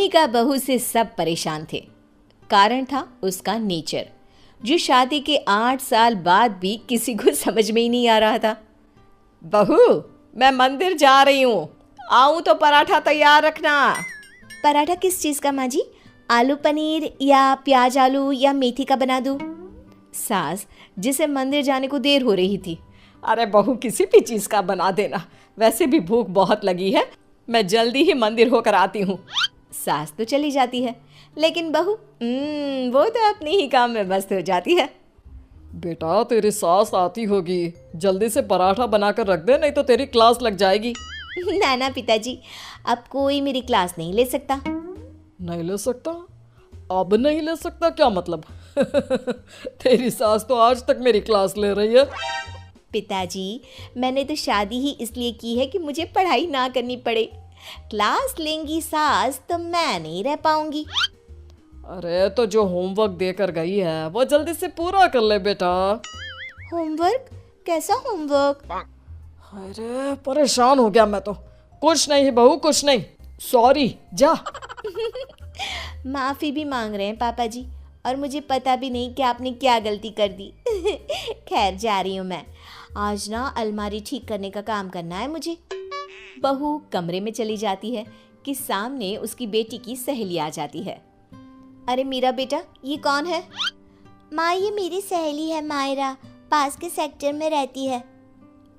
मोनिका बहू से सब परेशान थे। कारण था उसका नेचर, जो शादी के 8 साल बाद भी किसी को समझ में ही नहीं आ रहा था। बहू, मैं मंदिर जा रही हूँ, आऊँ तो पराठा तैयार रखना। पराठा किस चीज़ का माँ जी? आलू पनीर या प्याज आलू या मेथी का बना दूँ? सास, जिसे मंदिर जाने को देर हो रही थी। अरे बहू, किसी भी चीज़ का बना देना, वैसे भी भूख बहुत लगी है, मैं जल्दी ही मंदिर होकर आती हूँ। सास तो चली जाती है, लेकिन बहू वो तो अपने ही काम में मस्त हो जाती है। बेटा, तेरी सास आती होगी, जल्दी से पराठा बनाकर रख दे, नहीं तो तेरी क्लास लग जाएगी। ना ना पिताजी, अब कोई मेरी क्लास नहीं ले सकता। नहीं ले सकता? अब नहीं ले सकता क्या मतलब? तेरी सास तो आज तक मेरी क्लास ले रही है। पिताजी, मैंने तो शादी ही इसलिए की है कि मुझे पढ़ाई ना करनी पड़े। क्लास लेंगी सास तो मैं नहीं रह पाऊंगी। अरे तो जो होमवर्क देकर गई है वो जल्दी से पूरा कर ले बेटा। होमवर्क? कैसा होमवर्क? अरे परेशान हो गया मैं तो। कुछ नहीं बहू, कुछ नहीं, सॉरी, जा। माफ़ी भी मांग रहे हैं पापा जी, और मुझे पता भी नहीं कि आपने क्या गलती कर दी। खैर, जा रही हूँ मैं। आज ना अलमारी ठीक करने का काम करना है मुझे। बहू कमरे में चली जाती है कि सामने उसकी बेटी की सहेली आ जाती है। अरे मीरा बेटा, ये कौन है? माँ, ये मेरी सहेली है मायरा, पास के सेक्टर में रहती है।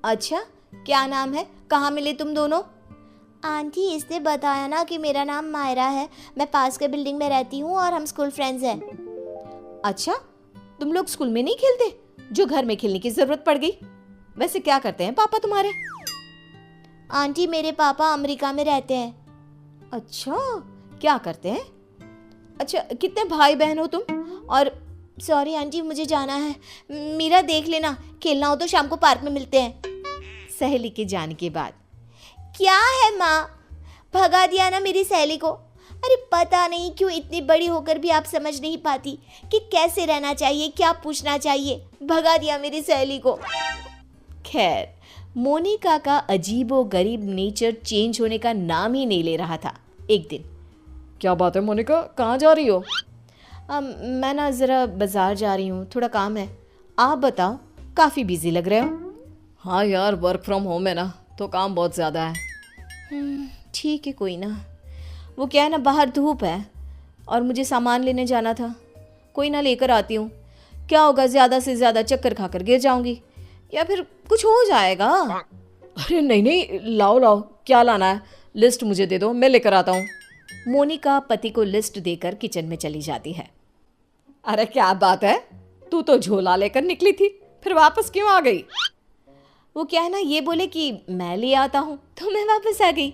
अच्छा, क्या नाम है? कहाँ मिले तुम दोनों? आंटी, इसने बताया ना कि मेरा नाम मायरा है, मैं पास के बिल्डिंग में रहती हूँ और हम स्कूल फ्रेंड्स हैं। अच्छा, तुम लोग स्कूल में नहीं खेलते, जो घर में खेलने की जरूरत पड़ गई? वैसे क्या करते हैं पापा तुम्हारे? आंटी, मेरे पापा अमेरिका में रहते हैं। अच्छा, क्या करते हैं? अच्छा, कितने भाई बहन हो तुम? और सॉरी आंटी, मुझे जाना है। मीरा, देख लेना, खेलना हो तो शाम को पार्क में मिलते हैं। सहेली के जाने के बाद, क्या है माँ, भगा दिया ना मेरी सहेली को। अरे पता नहीं क्यों इतनी बड़ी होकर भी आप समझ नहीं पाती कि कैसे रहना चाहिए, क्या पूछना चाहिए। भगा दिया मेरी सहेली को। खैर, मोनिका का अजीबो गरीब नेचर चेंज होने का नाम ही नहीं ले रहा था। एक दिन, क्या बात है मोनिका, कहाँ जा रही हो? मैं ना ज़रा बाज़ार जा रही हूँ, थोड़ा काम है। आप बताओ, काफ़ी बिजी लग रहे हो। हाँ यार, वर्क फ्रॉम होम है ना, तो काम बहुत ज़्यादा है। ठीक है, कोई ना। वो क्या है ना, बाहर धूप है और मुझे सामान लेने जाना था। कोई ना, लेकर आती हूँ। क्या होगा, ज़्यादा से ज़्यादा चक्कर खाकर गिर जाऊँगी या फिर कुछ हो जाएगा। अरे नहीं नहीं, लाओ लाओ, क्या लाना है? लिस्ट मुझे दे दो, मैं लेकर आता हूँ। मोनिका पति को लिस्ट देकर किचन में चली जाती है। अरे क्या बात है, तू तो झोला लेकर निकली थी, फिर वापस क्यों आ गई? वो क्या है ना, ये बोले कि मैं ले आता हूँ तो मैं वापस आ गई।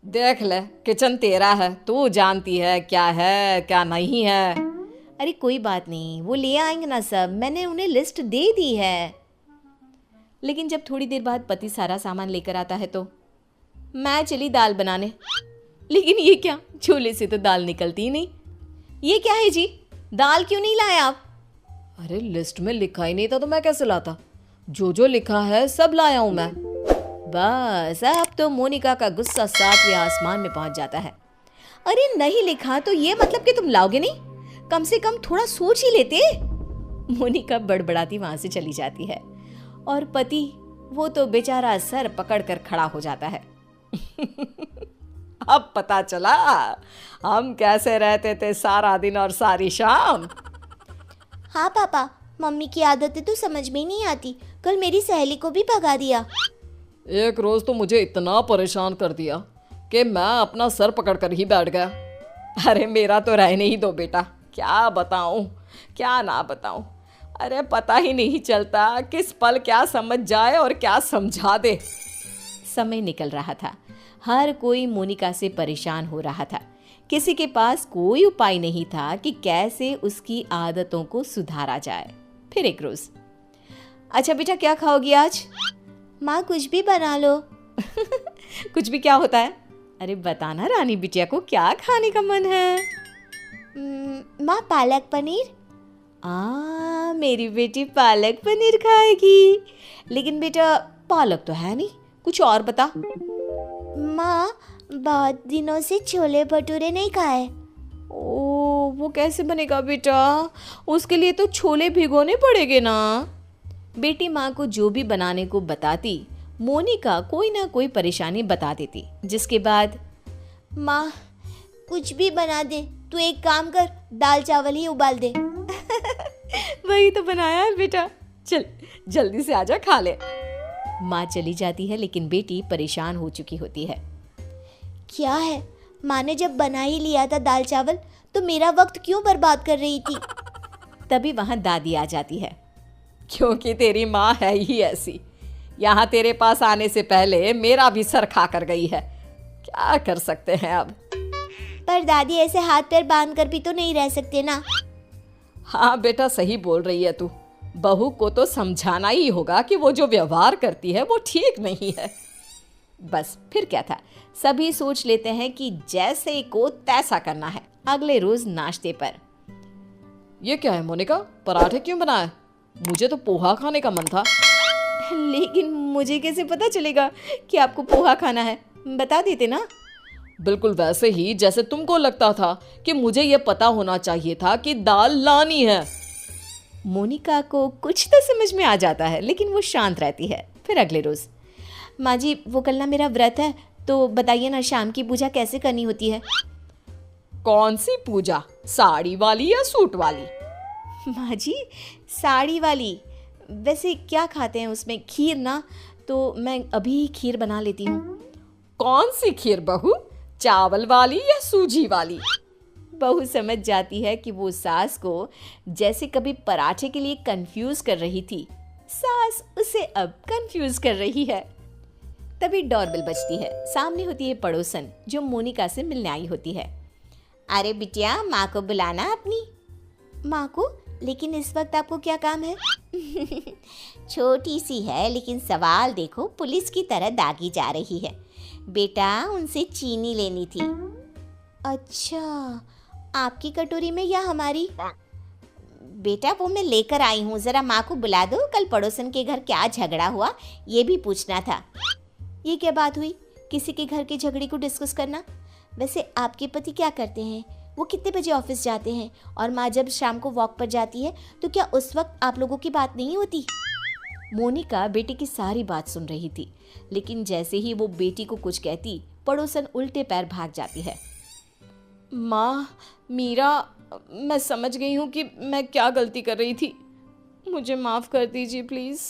देख ले, किचन तेरा है, तू जानती है क्या है क्या नहीं है। अरे कोई बात नहीं, वो ले आएंगे ना सब, मैंने उन्हें लिस्ट दे दी है। लेकिन जब थोड़ी देर बाद पति सारा सामान लेकर आता है तो मैं चली दाल बनाने। लेकिन ये क्या, झोले से तो दाल निकलती ही नहीं। ये क्या है जी, दाल क्यों नहीं लाए आप? अरे लिस्ट में लिखा ही नहीं था तो मैं कैसे लाता? जो लिखा है सब लाया हूं मैं। बस अब तो मोनिका का गुस्सा 7वें आसमान में पहुंच जाता है। अरे नहीं लिखा तो ये मतलब कि तुम लाओगे नहीं? कम से कम थोड़ा सोच ही लेते। मोनिका बड़बड़ाती वहां से चली जाती है और पति, वो तो बेचारा सर पकड़कर खड़ा हो जाता है। अब पता चला हम कैसे रहते थे सारा दिन और सारी शाम। हाँ पापा, मम्मी की आदतें तो समझ में ही नहीं आती। कल मेरी सहेली को भी भगा दिया। एक रोज तो मुझे इतना परेशान कर दिया कि मैं अपना सर पकड़ कर ही बैठ गया। अरे मेरा तो रहने ही दो बेटा, क्या बताऊं क्या ना बताऊं। अरे पता ही नहीं चलता किस पल क्या समझ जाए और क्या समझा दे। समय निकल रहा था, हर कोई मोनिका से परेशान हो रहा था। किसी के पास कोई उपाय नहीं था कि कैसे उसकी आदतों को सुधारा जाए। फिर एक रोज, अच्छा बेटा, क्या खाओगी आज? माँ, कुछ भी बना लो। कुछ भी क्या होता है? अरे बताना रानी बिटिया को क्या खाने का मन है। माँ, पालक पनीर। मेरी बेटी पालक पनीर खाएगी। लेकिन बेटा पालक तो है नहीं, कुछ और बता। माँ, बहुत दिनों से छोले भटूरे नहीं खाए। ओ, वो कैसे बनेगा बेटा? उसके लिए तो छोले भिगोने पड़ेंगे ना। बेटी माँ को जो भी बनाने को बताती, मोनिका कोई ना कोई परेशानी बता देती, जिसके बाद माँ कुछ भी बना दे, तू एक काम कर, दाल चावल ही उबाल दे। वही तो बनाया है बेटा, चल जल्दी से आजा खा ले। माँ चली जाती है, लेकिन बेटी परेशान हो चुकी होती है। क्या है, माँ ने जब बना ही लिया था दाल चावल, तो मेरा वक्त क्यों बर्बाद कर रही थी? तभी वहाँ दादी आ जाती है। क्योंकि तेरी माँ है ही ऐसी, यहाँ तेरे पास आने से पहले मेरा भी सर खा कर गई है। क्या कर सकते हैं अब। पर दादी ऐसे हाथ पैर बांध कर भी तो नहीं रह सकते ना। हाँ बेटा, सही बोल रही है तू। बहू को तो समझाना ही होगा कि वो जो व्यवहार करती है वो ठीक नहीं है। बस फिर क्या था, सभी सोच लेते हैं कि जैसे को तैसा करना है। अगले रोज नाश्ते पर, ये क्या है मोनिका, पराठे क्यों बनाए? मुझे तो पोहा खाने का मन था। लेकिन मुझे कैसे पता चलेगा कि आपको पोहा खाना है? बता देते ना। बिल्कुल वैसे ही जैसे तुमको लगता था कि मुझे ये पता होना चाहिए था कि दाल लानी है। मोनिका को कुछ तो समझ में आ जाता है, लेकिन वो शांत रहती है। फिर अगले रोज, माँ जी वो कल ना मेरा व्रत है, तो बताइए ना शाम की पूजा कैसे करनी होती है? कौन सी पूजा, साड़ी वाली या सूट वाली? माँ जी साड़ी वाली। वैसे क्या खाते हैं उसमें? खीर ना, तो मैं अभी खीर बना लेती हूँ। कौन सी खीर बहू, चावल वाली या सूजी वाली? बहू समझ जाती है कि वो सास को जैसे कभी पराठे के लिए कंफ्यूज कर रही थी, सास उसे अब कंफ्यूज कर रही है। तभी डोरबेल बजती है। सामने होती है पड़ोसन, जो मोनिका से मिलने आई होती है। अरे बिटिया, माँ को बुलाना अपनी। माँ को? लेकिन इस वक्त आपको क्या काम है? छोटी सी है, लेकिन सवाल देखो पुलिस की तरह दागी जा रही है। बेटा उनसे चीनी लेनी थी। अच्छा, आपकी कटोरी में या हमारी? बेटा वो मैं लेकर आई हूँ, जरा माँ को बुला दो। कल पड़ोसन के घर क्या झगड़ा हुआ ये भी पूछना था। ये क्या बात हुई, किसी के घर के झगड़े को डिस्कस करना? वैसे आपके पति क्या करते हैं? वो कितने बजे ऑफिस जाते हैं? और माँ जब शाम को वॉक पर जाती है तो क्या उस वक्त आप लोगों की बात नहीं होती? मोनिका बेटी की सारी बात सुन रही थी, लेकिन जैसे ही वो बेटी को कुछ कहती, पड़ोसन उल्टे पैर भाग जाती है। माँ, मीरा, मैं समझ गई हूँ कि मैं क्या गलती कर रही थी। मुझे माफ़ कर दीजिए प्लीज़।